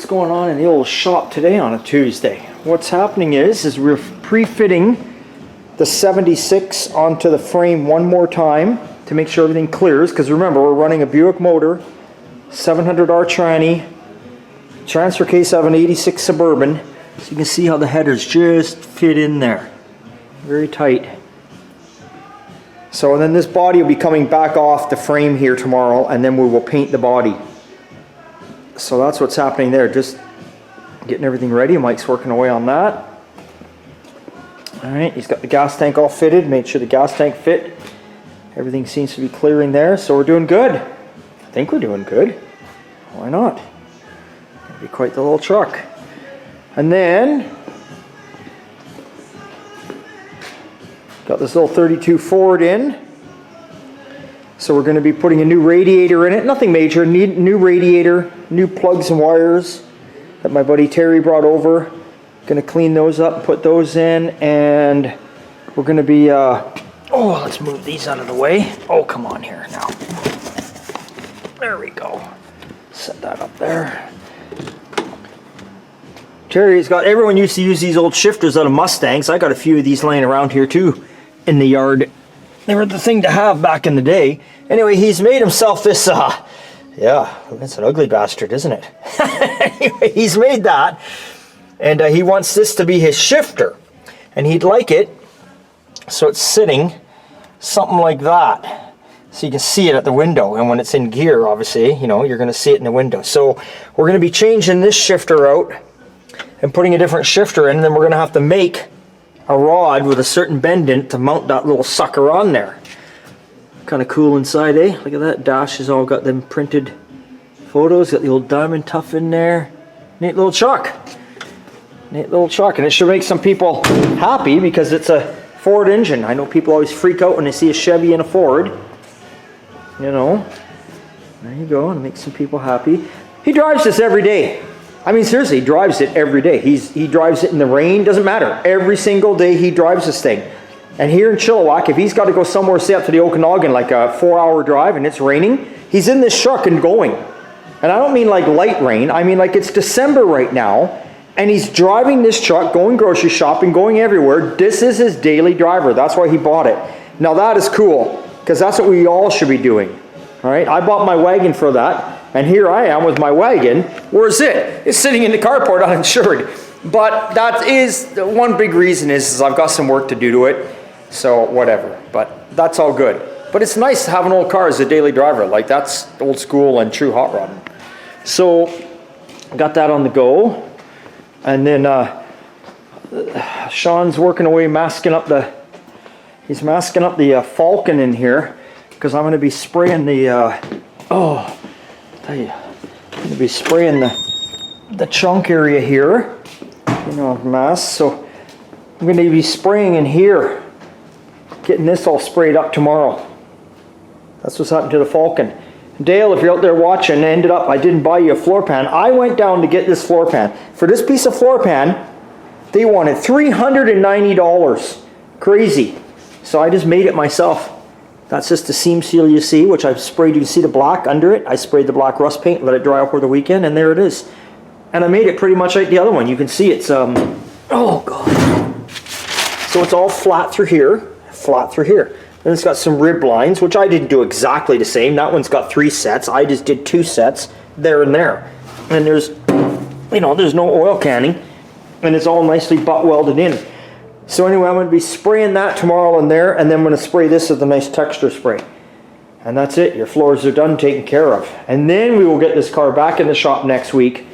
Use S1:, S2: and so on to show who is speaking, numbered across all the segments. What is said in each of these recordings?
S1: what's going on in the old shop today on a Tuesday. What's happening is we're pre-fitting the 76 onto the frame one more time to make sure everything clears, because remember, we're running a Buick motor, 700R tranny, transfer case of an 86 Suburban, so you can see how the headers just fit in there, very tight. So then this body will be coming back off the frame here tomorrow, and then we will paint the body. So that's what's happening there, just getting everything ready. Mike's working away on that. Alright, he's got the gas tank all fitted, made sure the gas tank fit. Everything seems to be clearing there, so we're doing good. I think we're doing good. Why not? It'll be quite the little truck. And then got this little 32 Ford in. So we're going to be putting a new radiator in it. Nothing major, new radiator, new plugs and wires that my buddy Terry brought over. Going to clean those up, put those in, and we're going to be, oh, let's move these out of the way. Oh, come on here now. There we go. Set that up there. Terry's got, everyone used to use these old shifters out of Mustangs. I got a few of these laying around here too in the yard. They were the thing to have back in the day. Anyway, he's made himself this, yeah, that's an ugly bastard, isn't it? Anyway, he's made that, and he wants this to be his shifter. And he'd like it so it's sitting something like that. So you can see it at the window, and when it's in gear, obviously, you know, you're going to see it in the window. So we're going to be changing this shifter out and putting a different shifter in, and then we're going to have to make a rod with a certain bend in it to mount that little sucker on there. Kind of cool inside, eh? Look at that. Dash has all got them printed photos. Got the old diamond tuff in there. Neat little truck. Neat little truck. And it should make some people happy because it's a Ford engine. I know people always freak out when they see a Chevy and a Ford. You know. There you go. And it makes some people happy. He drives this every day. I mean, seriously, he drives it every day. He drives it in the rain, doesn't matter. Every single day he drives this thing. And here in Chilliwack, if he's got to go somewhere, say up to the Okanagan, like a 4-hour drive and it's raining, he's in this truck and going. And I don't mean like light rain, I mean like it's December right now, and he's driving this truck, going grocery shopping, going everywhere. This is his daily driver. That's why he bought it. Now that is cool, because that's what we all should be doing. All right, I bought my wagon for that. And here I am with my wagon. Where's it? It's sitting in the carport uninsured. But that is, one big reason is I've got some work to do to it. So whatever, but that's all good. But it's nice to have an old car as a daily driver. Like that's old school and true hot rodding. So got that on the go. And then Sean's working away masking up the Falcon in here. Because I'm going to be spraying the, I'm going to be spraying the trunk area here, you know, mask. So I'm going to be spraying in here, getting this all sprayed up tomorrow. That's what's happened to the Falcon. Dale, if you're out there watching, I didn't buy you a floor pan. I went down to get this floor pan. For this piece of floor pan, they wanted $390. Crazy. So I just made it myself. That's just the seam seal you see, which I've sprayed. You can see the black under it. I sprayed the black rust paint, let it dry up over the weekend, and there it is. And I made it pretty much like the other one. You can see it's, oh God. So it's all flat through here, flat through here. Then it's got some rib lines, which I didn't do exactly the same. That one's got 3 sets. I just did 2 sets there and there. And there's, you know, there's no oil canning, and it's all nicely butt welded in. So anyway, I'm going to be spraying that tomorrow in there, and then I'm going to spray this with a nice texture spray. And that's it. Your floors are done, taken care of. And then we will get this car back in the shop next week,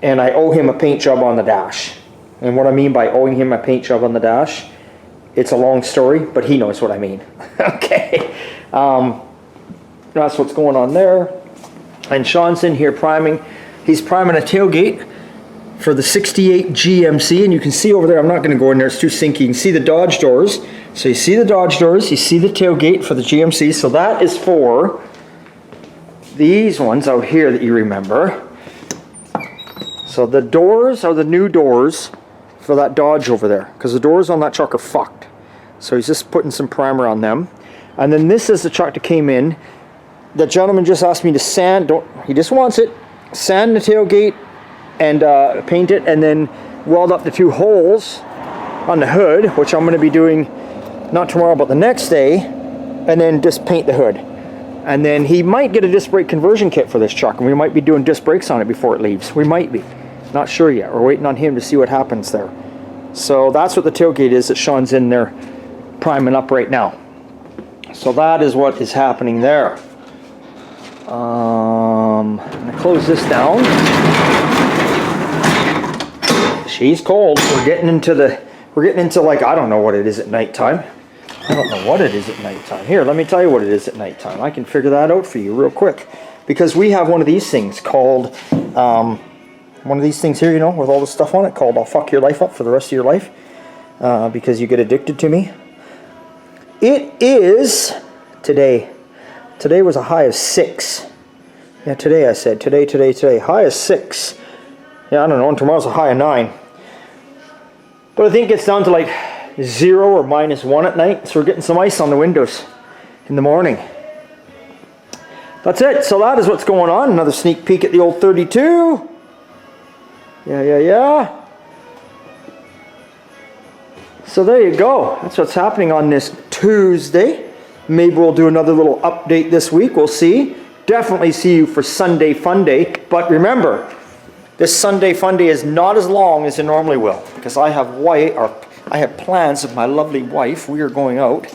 S1: and I owe him a paint job on the dash. And what I mean by owing him a paint job on the dash, it's a long story, but he knows what I mean. Okay. That's what's going on there. And Sean's in here priming. He's priming a tailgate for the 68 GMC, and you can see over there, I'm not going to go in there, it's too sinky. You can see the Dodge doors. So you see the Dodge doors, you see the tailgate for the GMC. So that is for these ones out here that you remember. So the doors are the new doors for that Dodge over there, because the doors on that truck are fucked. So he's just putting some primer on them. And then this is the truck that came in. The gentleman just asked me to sand, he just wants it, sand the tailgate, and paint it, and then weld up the 2 holes on the hood, which I'm going to be doing not tomorrow but the next day, and then just paint the hood. And then he might get a disc brake conversion kit for this truck, and we might be doing disc brakes on it before it leaves. We might be. Not sure yet. We're waiting on him to see what happens there. So that's what the tailgate is that Sean's in there priming up right now. So that is what is happening there. I'm gonna close this down. She's cold. We're getting into like, I don't know what it is at nighttime. I don't know what it is at nighttime. Here, let me tell you what it is at nighttime. I can figure that out for you real quick. Because we have one of these things called, one of these things here, you know, with all the stuff on it, called I'll fuck your life up for the rest of your life. Because you get addicted to me. It is today. Today was a high of 6. Yeah, today I said. Today. High of 6. Yeah, I don't know. And tomorrow's a high of 9. But I think it gets down to like 0 or -1 at night. So we're getting some ice on the windows in the morning. That's it. So that is what's going on. Another sneak peek at the old 32. Yeah. So there you go. That's what's happening on this Tuesday. Maybe we'll do another little update this week. We'll see. Definitely see you for Sunday Fun Day. But remember, this Sunday Fun Day is not as long as it normally will. Because I have plans with my lovely wife. We are going out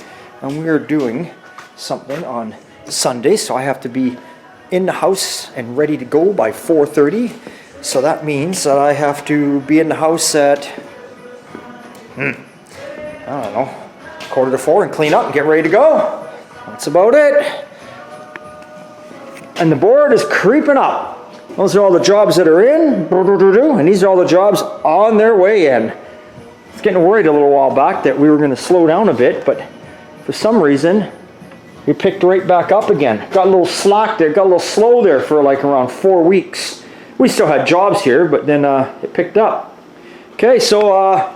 S1: and we are doing something on Sunday. So I have to be in the house and ready to go by 4:30. So that means that I have to be in the house at, I don't know, 3:45 and clean up and get ready to go. That's about it. And the board is creeping up. Those are all the jobs that are in, and these are all the jobs on their way in. I was getting worried a little while back that we were going to slow down a bit, but for some reason, we picked right back up again. Got a little slack there, got a little slow there for like around 4 weeks. We still had jobs here, but then it picked up. Okay, so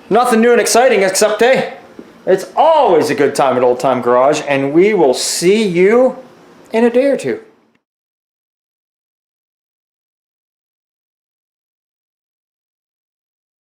S1: nothing new and exciting except, hey, it's always a good time at Old Time Garage, and we will see you in a day or two.